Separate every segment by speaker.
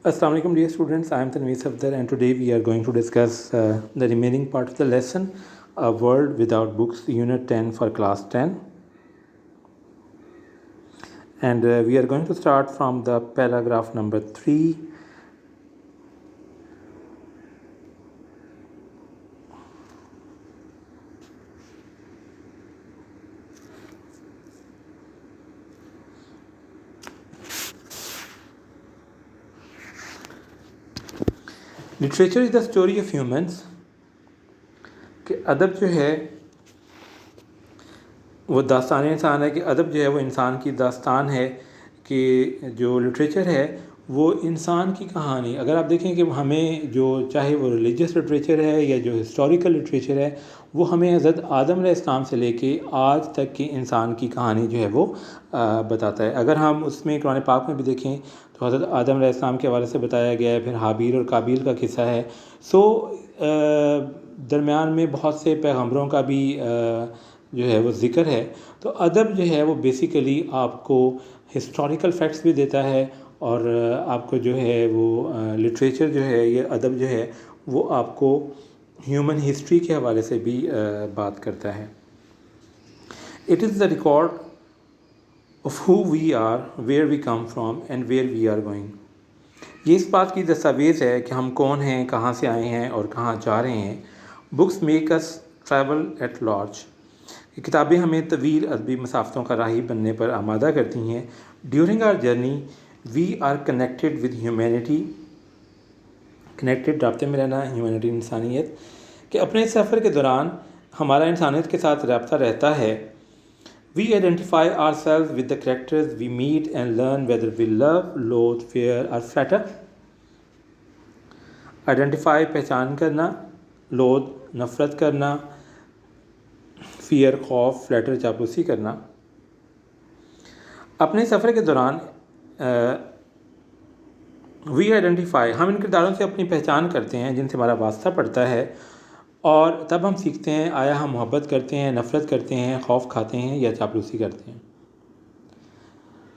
Speaker 1: Assalamu alaikum dear students, I am Tanveer Safdar and today we are going to discuss the remaining part of the lesson, A World Without Books, Unit 10 for Class 10. And we are going to start from the paragraph number 3. Literature is the story of humans. کہ ادب جو ہے وہ داستان انسان ہے، کہ ادب جو ہے وہ انسان کی داستان ہے، کہ جو لٹریچر ہے وہ انسان کی کہانی. اگر آپ دیکھیں کہ ہمیں جو چاہے وہ ریلیجیس لٹریچر ہے یا جو ہسٹوریکل لٹریچر ہے وہ ہمیں حضرت آدم علیہ السلام سے لے کے آج تک کی انسان کی کہانی جو ہے وہ بتاتا ہے. اگر ہم اس میں قرآن پاک میں بھی دیکھیں تو حضرت آدم علیہ السلام کے حوالے سے بتایا گیا ہے، پھر حابیل اور قابیل کا قصہ ہے. درمیان میں بہت سے پیغمبروں کا بھی جو ہے وہ ذکر ہے. تو ادب جو ہے وہ بیسیکلی آپ کو ہسٹوریکل فیکٹس بھی دیتا ہے، اور آپ کو جو ہے وہ لٹریچر جو ہے یہ ادب جو ہے وہ آپ کو ہیومن ہسٹری کے حوالے سے بھی بات کرتا ہے. It is the record of who we are, where we come from and where we are going. یہ اس بات کی دستاویز ہے کہ ہم کون ہیں، کہاں سے آئے ہیں اور کہاں جا رہے ہیں. Books make us travel at large. کتابیں ہمیں طویل ادبی مسافتوں کا راہی بننے پر آمادہ کرتی ہیں. During our journey we are connected with humanity. Connected رابطے میں رہنا، ہیومینٹی انسانیت. کہ اپنے سفر کے دوران ہمارا انسانیت کے ساتھ رابطہ رہتا ہے. We identify ourselves with the characters we meet and learn whether we love, loathe, fear or flatter. Identify پہچان کرنا، loathe نفرت کرنا، fear خوف، flatter چاپلوسی کرنا. اپنے سفر کے دوران we identify ہم ان کرداروں سے اپنی پہچان کرتے ہیں جن سے ہمارا واسطہ پڑتا ہے، اور تب ہم سیکھتے ہیں آیا ہم محبت کرتے ہیں، نفرت کرتے ہیں، خوف کھاتے ہیں یا چاپلوسی کرتے ہیں.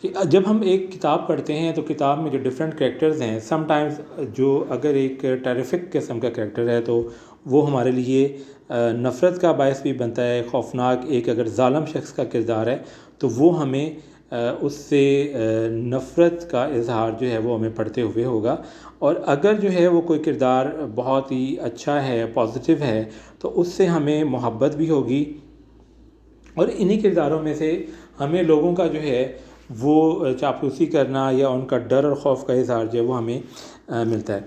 Speaker 1: کہ جب ہم ایک کتاب پڑھتے ہیں تو کتاب میں جو ڈفرینٹ کریکٹرز ہیں، سم ٹائمز جو اگر ایک ٹیریفک قسم کا کریکٹر ہے تو وہ ہمارے لیے نفرت کا باعث بھی بنتا ہے. خوفناک ایک اگر ظالم شخص کا کردار ہے تو وہ ہمیں اس سے نفرت کا اظہار جو ہے وہ ہمیں پڑھتے ہوئے ہوگا. اور اگر جو ہے وہ کوئی کردار بہت ہی اچھا ہے، پازیٹیو ہے، تو اس سے ہمیں محبت بھی ہوگی. اور انہی کرداروں میں سے ہمیں لوگوں کا جو ہے وہ چاپلوسی کرنا یا ان کا ڈر اور خوف کا اظہار جو ہے وہ ہمیں ملتا ہے.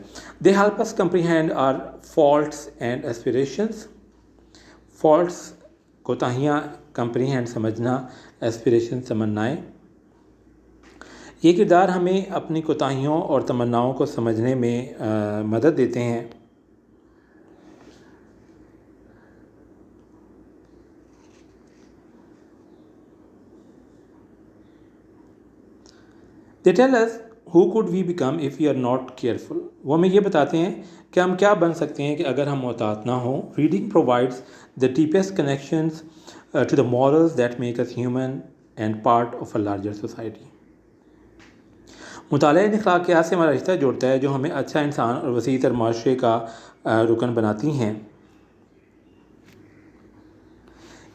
Speaker 1: They help us comprehend our faults and aspirations. Faults کوتاہیاں، کمپریہینڈ سمجھنا، ایسپریشن تمنائیں. یہ کردار ہمیں اپنی کوتاہیوں اور تمناؤں کو سمجھنے میں مدد دیتے ہیں. They tell us who could we become if we are not careful. وہ ہمیں یہ بتاتے ہیں کہ ہم کیا بن سکتے ہیں کہ اگر ہم محتاط نہ ہوں. Reading provides the deepest connections to the morals that make us human and part of a larger society. مطالعہ ان اخلاقیات سے ہمارا رشتہ جوڑتا ہے جو ہمیں اچھا انسان اور وسیع تر معاشرے کا رکن بناتی ہیں.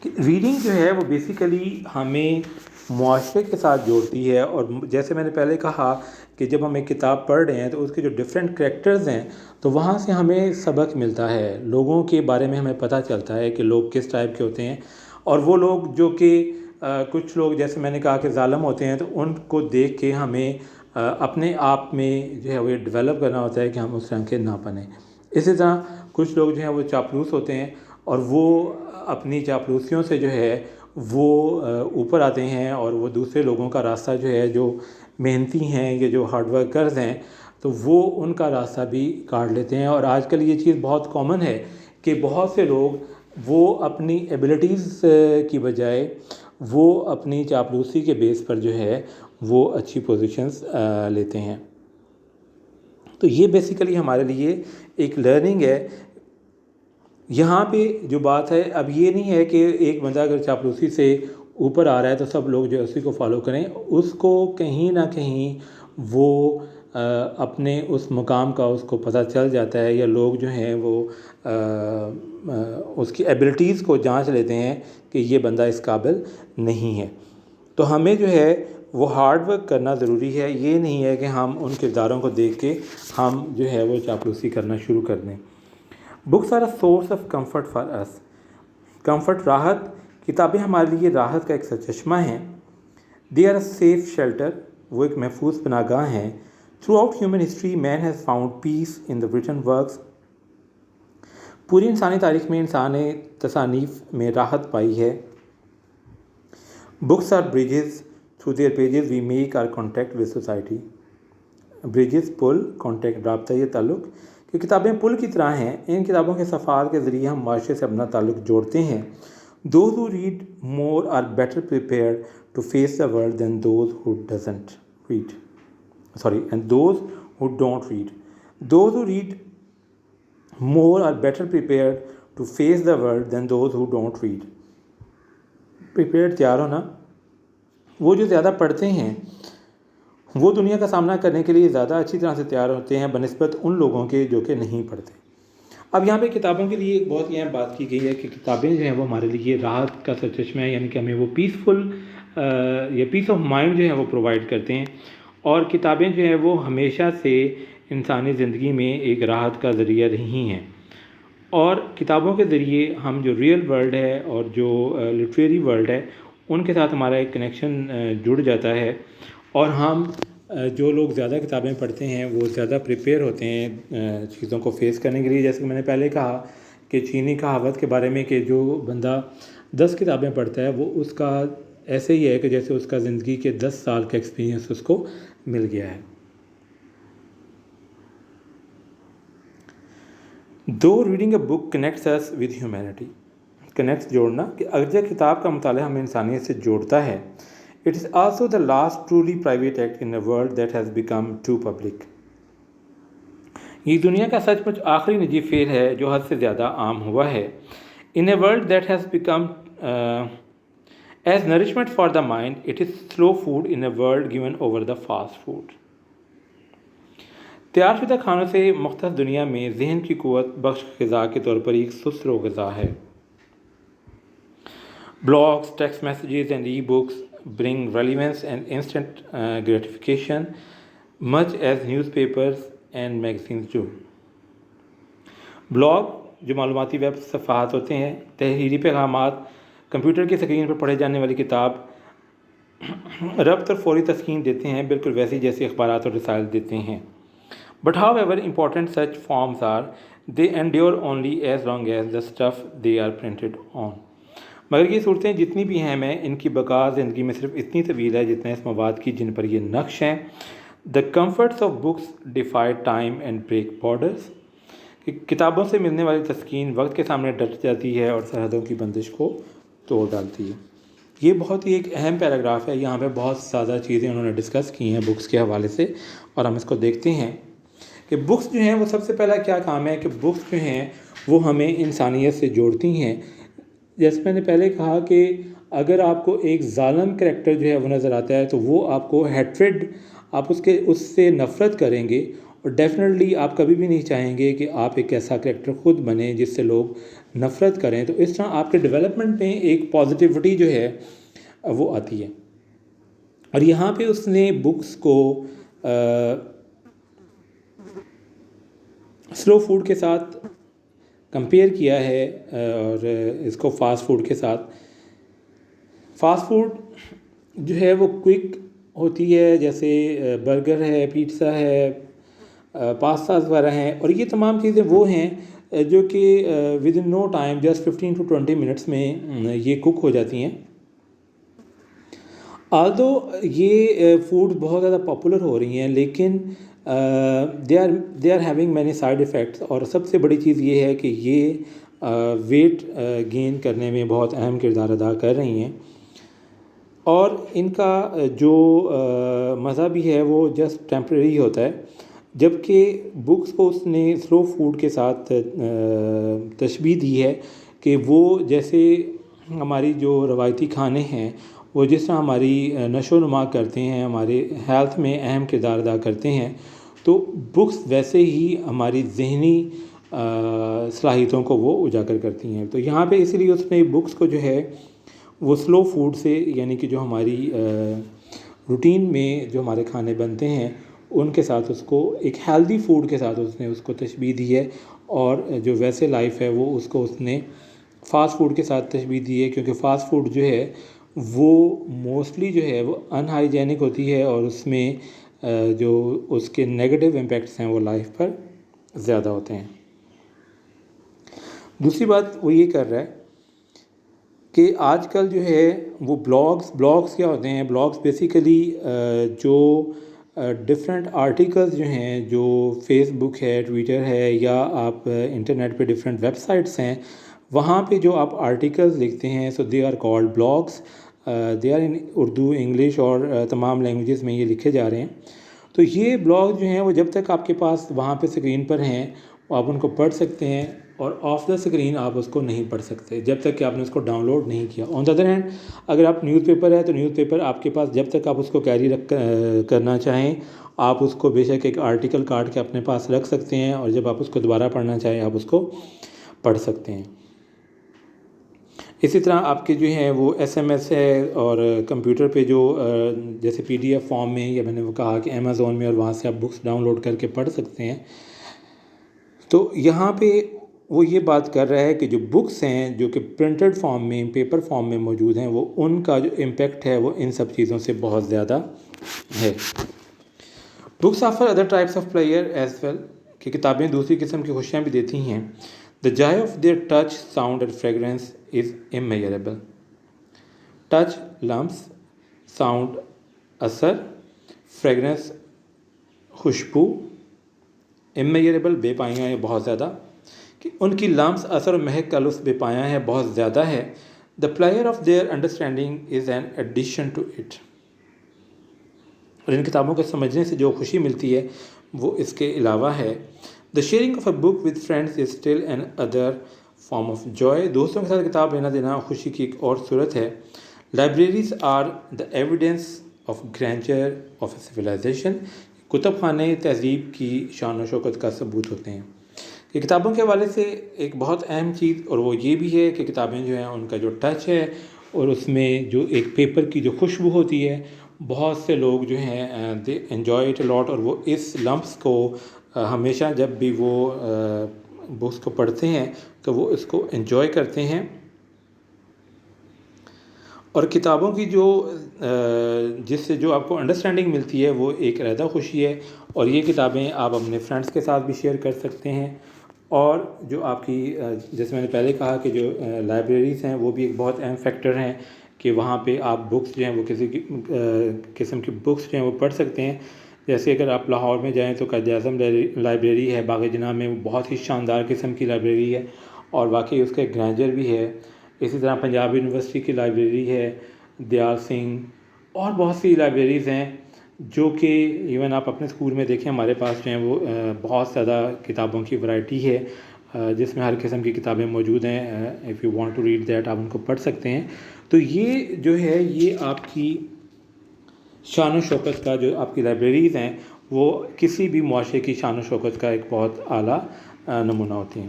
Speaker 1: ریڈنگ جو ہے وہ بیسیکلی ہمیں معاشرے کے ساتھ جوڑتی ہے. اور جیسے میں نے پہلے کہا کہ جب ہم ایک کتاب پڑھ رہے ہیں تو اس کے جو ڈفرینٹ کریکٹرز ہیں تو وہاں سے ہمیں سبق ملتا ہے، لوگوں کے بارے میں ہمیں پتہ چلتا ہے کہ لوگ کس ٹائپ کے ہوتے ہیں. اور وہ لوگ جو کہ کچھ لوگ جیسے میں نے کہا کہ ظالم ہوتے ہیں تو ان کو دیکھ کے ہمیں اپنے آپ میں جو ہے وہ یہ ڈیولپ کرنا ہوتا ہے کہ ہم اس رنگ کے نہ بنیں. اسی طرح کچھ لوگ جو ہیں وہ چاپلوس ہوتے ہیں اور وہ اپنی چاپلوسیوں سے جو ہے وہ اوپر آتے ہیں اور وہ دوسرے لوگوں کا راستہ جو ہے، جو محنتی ہیں یا جو ہارڈ ورکرز ہیں، تو وہ ان کا راستہ بھی کاٹ لیتے ہیں. اور آج کل یہ چیز بہت کامن ہے کہ بہت سے لوگ وہ اپنی ایبلٹیز کی بجائے وہ اپنی چاپلوسی کے بیس پر جو ہے وہ اچھی پوزیشنز لیتے ہیں. تو یہ بیسیکلی ہمارے لیے ایک لرننگ ہے. یہاں پہ جو بات ہے اب یہ نہیں ہے کہ ایک بندہ اگر چاپلوسی سے اوپر آ رہا ہے تو سب لوگ جو ہے اسی کو فالو کریں. اس کو کہیں نہ کہیں وہ اپنے اس مقام کا اس کو پتہ چل جاتا ہے، یا لوگ جو ہیں وہ اس کی ایبلٹیز کو جانچ لیتے ہیں کہ یہ بندہ اس قابل نہیں ہے۔ تو ہمیں جو ہے وہ ہارڈ ورک کرنا ضروری ہے، یہ نہیں ہے کہ ہم ان کرداروں کو دیکھ کے ہم جو ہے وہ چاپلوسی کرنا شروع کر دیں۔ Books are a source of comfort for us. Comfort, راحت، کتابیں ہمارے لیے راحت کا ایک سرچشمہ ہیں۔ They are a safe shelter, وہ ایک محفوظ پناہ گاہ ہیں۔ Throughout human history man has found peace in the written works. پوری انسانی تاریخ میں انسان نے تصانیف میں راحت پائی ہے۔ Books are bridges, through their pages we make our contact with society. Bridges, پل، کانٹیکٹ، رابطہ، یہ تعلق، کہ کتابیں پل کی طرح ہیں۔ ان کتابوں کے صفحات کے ذریعے ہم معاشرے سے اپنا تعلق جوڑتے ہیں۔ Those who read more are better prepared to face the world than those who doesn't read. And those who don't read. Those who read more are better prepared to face the world than those who don't read. Prepared تیار ہونا، وہ جو زیادہ پڑھتے ہیں وہ دنیا کا سامنا کرنے کے لیے زیادہ اچھی طرح سے تیار ہوتے ہیں بنسبت ان لوگوں کے جو کہ نہیں پڑھتے۔ اب یہاں پہ کتابوں کے لیے ایک بہت اہم بات کی گئی ہے کہ کتابیں جو ہیں وہ ہمارے لیے راحت کا سرچشمہ ہے، یعنی کہ ہمیں وہ پیسفل یا پیس آف مائنڈ جو ہے وہ پرووائڈ کرتے ہیں، اور کتابیں جو ہیں وہ ہمیشہ سے انسانی زندگی میں ایک راحت کا ذریعہ رہی ہیں۔ اور کتابوں کے ذریعے ہم جو ریئل ورلڈ ہے اور جو لٹریری ورلڈ ہے ان کے ساتھ ہمارا ایک کنیکشن جڑ جاتا ہے، اور ہم جو لوگ زیادہ کتابیں پڑھتے ہیں وہ زیادہ پریپیئر ہوتے ہیں چیزوں کو فیس کرنے کے لیے۔ جیسے کہ میں نے پہلے کہا کہ چینی کہاوت کے بارے میں کہ جو بندہ 10 کتابیں پڑھتا ہے وہ اس کا ایسے ہی ہے کہ جیسے اس کا زندگی کے 10 سال کا ایکسپیرینس اس کو مل گیا ہے۔ Though reading a book connects us with humanity. Connects, جوڑنا، کہ اگرچہ کتاب کا مطالعہ ہمیں انسانیت سے جوڑتا ہے، it is also the last truly private act in a world that has become too public. یہ دنیا کا سچ مچ آخری نجی فعل ہے جو حد سے زیادہ عام ہوا ہے۔ In a world that has become as nourishment for the mind, it is slow food in a world given over the fast food. تیار شدہ کھانوں سے مختص دنیا میں ذہن کی قوت بخش غذا کے طور پر ایک سست رو غذا ہے۔ Blogs, text messages and e-books bring relevance and instant gratification, much as newspapers and magazines do. Blog جو معلوماتی ویب صفحات ہوتے ہیں، تحریری پیغامات، کمپیوٹر کی اسکرین پر پڑھے جانے والی کتاب ربط اور فوری تسکین دیتے ہیں، بالکل ویسے جیسے اخبارات اور رسائل دیتے ہیں۔ But however important such forms are, they endure only as long as the stuff they are printed on. مگر یہ صورتیں جتنی بھی ہیں میں ان کی بقا زندگی میں صرف اتنی طویل ہے جتنا اس مواد کی جن پر یہ نقش ہیں۔ The comforts of books defy time and break borders. کتابوں سے ملنے والی تسکین وقت کے سامنے ڈٹ جاتی ہے اور سرحدوں کی بندش کو توڑ ڈالتی ہے۔ یہ بہت ہی ایک اہم پیراگراف ہے، یہاں پہ بہت زیادہ چیزیں انہوں نے ڈسکس کی ہیں بکس کے حوالے سے، اور ہم اس کو دیکھتے ہیں کہ بکس جو ہیں وہ سب سے پہلا کیا کام ہے کہ بکس جو ہیں وہ ہمیں انسانیت سے جوڑتی ہیں۔ جیسے میں نے پہلے کہا کہ اگر آپ کو ایک ظالم کریکٹر جو ہے وہ نظر آتا ہے تو وہ آپ کو ہیٹریڈ، آپ اس سے نفرت کریں گے، اور ڈیفینیٹلی آپ کبھی بھی نہیں چاہیں گے کہ آپ ایک ایسا کریکٹر خود بنیں جس سے لوگ نفرت کریں۔ تو اس طرح آپ کے ڈیولپمنٹ میں ایک پازیٹیوٹی جو ہے وہ آتی ہے، اور یہاں پہ اس نے بکس کو سلو فوڈ کے ساتھ کمپیئر کیا ہے، اور اس کو فاسٹ فوڈ کے ساتھ۔ فاسٹ فوڈ جو ہے وہ کوئک ہوتی ہے، جیسے برگر ہے، پیزا ہے، پاستاز وغیرہ ہیں، اور یہ تمام چیزیں وہ ہیں جو کہ within no time just 15 to 20 minutes میں یہ کوک ہو جاتی ہیں۔ آلدو یہ فوڈ بہت زیادہ پاپولر ہو رہی ہیں، لیکن they are having many side effects, اور سب سے بڑی چیز یہ ہے کہ یہ ویٹ گین کرنے میں بہت اہم کردار ادا کر رہی ہیں، اور ان کا جو مزہ بھی ہے وہ جسٹ ٹیمپریری ہوتا ہے، جبکہ بکس کو اس نے سلو فوڈ کے ساتھ تشبیہ دی ہے کہ وہ جیسے ہماری جو روایتی کھانے ہیں وہ جس طرح ہماری نشو و نما کرتے ہیں، ہمارے ہیلتھ میں اہم کردار ادا کرتے ہیں، تو بکس ویسے ہی ہماری ذہنی صلاحیتوں کو وہ اجاگر کرتی ہیں. تو یہاں پہ اسی لیے اس نے بکس کو جو ہے وہ سلو فوڈ سے، یعنی کہ جو ہماری روٹین میں جو ہمارے کھانے بنتے ہیں ان کے ساتھ اس کو ایک ہیلدی فوڈ کے ساتھ اس نے اس کو تشبیہ دی ہے. اور جو ویسے لائف ہے وہ اس کو اس نے فاسٹ فوڈ کے ساتھ تشبیہ دی ہے، کیونکہ فاسٹ فوڈ جو ہے وہ موسٹلی جو ہے وہ ان ہائیجینک ہوتی ہے، اور اس میں جو اس کے نیگیٹو امپیکٹس ہیں وہ لائف پر زیادہ ہوتے ہیں. دوسری بات وہ یہ کر رہا ہے کہ آج کل جو ہے وہ بلاگس کیا ہوتے ہیں؟ بلاگس بیسیکلی جو ڈفرینٹ آرٹیکلز جو ہیں، جو فیس بک ہے، ٹویٹر ہے، یا آپ انٹرنیٹ پہ ڈفرینٹ ویب سائٹس ہیں، وہاں پہ جو آپ آرٹیکلز لکھتے ہیں، so they are called blogs. They are in Urdu, English اور تمام لینگویجز میں یہ لکھے جا رہے ہیں. تو یہ بلاگ جو ہیں وہ جب تک آپ کے پاس وہاں پہ اسکرین پر ہیں آپ ان کو پڑھ سکتے ہیں، اور آف دا اسکرین آپ اس کو نہیں پڑھ سکتے جب تک کہ آپ نے اس کو ڈاؤن لوڈ نہیں کیا. آن دا ادر ہینڈ اگر آپ نیوز پیپر ہے تو نیوز پیپر آپ کے پاس جب تک آپ اس کو کیری کرنا چاہیں آپ اس کو بے شک ایک آرٹیکل کاٹ کے اپنے پاس رکھ سکتے ہیں، اور جب آپ اس کو دوبارہ پڑھنا چاہیں آپ اس کو پڑھ سکتے ہیں. اسی طرح آپ کے جو ہیں وہ ایس ایم ایس ہے، اور کمپیوٹر پہ جو جیسے پی ڈی ایف فارم میں، یا میں نے وہ کہا کہ امیزون میں، اور وہاں سے آپ بکس ڈاؤن لوڈ کر کے پڑھ سکتے ہیں. تو یہاں پہ وہ یہ بات کر رہا ہے کہ جو بکس ہیں جو کہ پرنٹڈ فارم میں، پیپر فارم میں موجود ہیں، وہ ان کا جو امپیکٹ ہے وہ ان سب چیزوں سے بہت زیادہ ہے. Books offer other types of player as well, کہ کتابیں دوسری قسم کی خوشیاں بھی دیتی ہیں. The joy of their touch, sound and fragrance is immeasurable. Touch lumps, sound اثر، fragrance خوشبو، immeasurable بے پائیاں ہے بہت زیادہ، کہ ان کی لمس، اثر و مہک کا لطف بے پایاں ہے، بہت زیادہ ہے. The pleasure of their understanding is an addition to it. اور ان کتابوں کو سمجھنے سے جو خوشی ملتی ہے وہ اس کے علاوہ ہے. The sharing of a book with friends is still another form of joy. دوستوں کے ساتھ کتاب لینا دینا خوشی کی ایک اور صورت ہے. Libraries are the evidence of grandeur of a civilization. کتب خانے تہذیب کی شان و شوکت کا ثبوت ہوتے ہیں. کہ کتابوں کے حوالے سے ایک بہت اہم چیز اور وہ یہ بھی ہے کہ کتابیں جو ہیں ان کا جو ٹچ ہے، اور اس میں جو ایک پیپر کی جو خوشبو ہوتی ہے، بہت سے لوگ جو ہیں دے انجوائے اٹ لاٹ، اور وہ اس لمپس کو ہمیشہ جب بھی وہ بکس کو پڑھتے ہیں تو وہ اس کو انجوائے کرتے ہیں. اور کتابوں کی جو جس سے جو آپ کو انڈرسٹینڈنگ ملتی ہے وہ ایک علیحدہ خوشی ہے، اور یہ کتابیں آپ اپنے فرینڈس کے ساتھ بھی شیئر کر سکتے ہیں. اور جو آپ کی جیسے میں نے پہلے کہا کہ جو لائبریریز ہیں وہ بھی ایک بہت اہم فیکٹر ہیں، کہ وہاں پہ آپ بکس جو ہیں وہ کسی قسم کی بکس جو ہیں وہ پڑھ سکتے ہیں. جیسے اگر آپ لاہور میں جائیں تو قائد اعظم لائبریری ہے باغ جناح میں، وہ بہت ہی شاندار قسم کی لائبریری ہے، اور واقعی اس کا ایک گرینڈر بھی ہے. اسی طرح پنجاب یونیورسٹی کی لائبریری ہے، دیال سنگھ، اور بہت سی لائبریریز ہیں جو کہ ایون آپ اپنے اسکول میں دیکھیں ہمارے پاس جو ہیں وہ بہت زیادہ کتابوں کی ورائٹی ہے، جس میں ہر قسم کی کتابیں موجود ہیں. If you want to read that آپ ان کو پڑھ سکتے ہیں. تو یہ جو ہے یہ آپ کی شان و شوکت کا، جو آپ کی لائبریریز ہیں وہ کسی بھی معاشرے کی شان و شوکت کا ایک بہت اعلیٰ نمونہ ہوتی ہیں.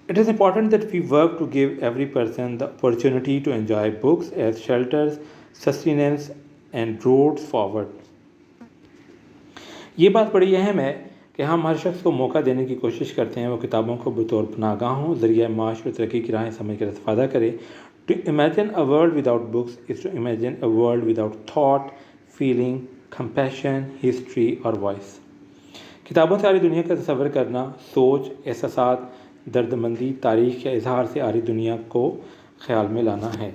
Speaker 1: It is important that we work to give every person the opportunity to enjoy books as shelters, sustenance and roads forward. یہ بات بڑی اہم ہے کہ ہم ہر شخص کو موقع دینے کی کوشش کرتے ہیں وہ کتابوں کو بطور پناہ گاہوں، ذریعہ معاش اور ترقی کی راہیں سمجھ کر استفادہ کرے. To imagine a world without books is to imagine a world without thought, feeling, compassion, history اور voice. کتابوں سے آری دنیا کا تصور کرنا، سوچ، احساسات، درد مندی، تاریخ یا اظہار سے آری دنیا کو خیال میں لانا ہے.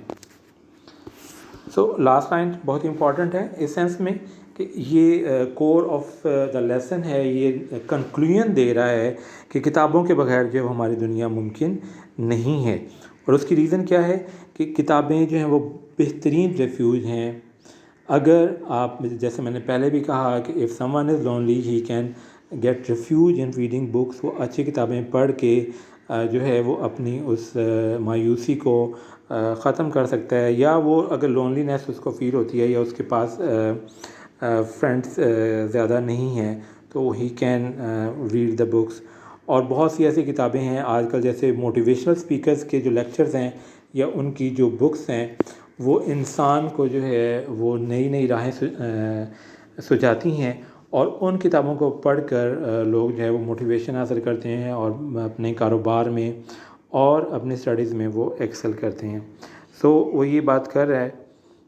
Speaker 1: سو لاسٹ لائن بہت امپورٹنٹ ہے اس سینس میں کہ یہ کور آف دا لیسن ہے، یہ کنکلوژن دے رہا ہے کہ کتابوں کے بغیر جو ہماری دنیا ممکن نہیں ہے. اور اس کی ریزن کیا ہے کہ کتابیں جو ہیں وہ بہترین ریفیوج ہیں. اگر آپ جیسے میں نے پہلے بھی کہا کہ if someone is lonely he can get refuge in reading books، وہ اچھی کتابیں پڑھ کے جو ہے وہ اپنی اس مایوسی کو ختم کر سکتا ہے. یا وہ اگر لونلینس اس کو فیل ہوتی ہے یا اس کے پاس فرینڈس زیادہ نہیں ہیں تو he can read the books. اور بہت سی ایسی کتابیں ہیں آج کل، جیسے موٹیویشنل اسپیکرز کے جو لیکچرز ہیں یا ان کی جو بکس ہیں، وہ انسان کو جو ہے وہ نئی نئی راہیں سجاتی ہیں، اور ان کتابوں کو پڑھ کر لوگ جو ہے وہ موٹیویشن حاصل کرتے ہیں اور اپنے کاروبار میں اور اپنے اسٹڈیز میں وہ ایکسل کرتے ہیں. سو وہ یہ بات کر رہا ہے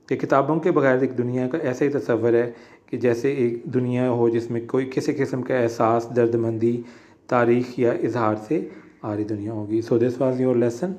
Speaker 1: کہ کتابوں کے بغیر ایک دنیا کا ایسا ہی تصور ہے کہ جیسے ایک دنیا ہو جس میں کوئی کسی قسم کا احساس، درد مندی، تاریخ یا اظہار سے آری دنیا ہوگی. سو دس واز یور لیسن.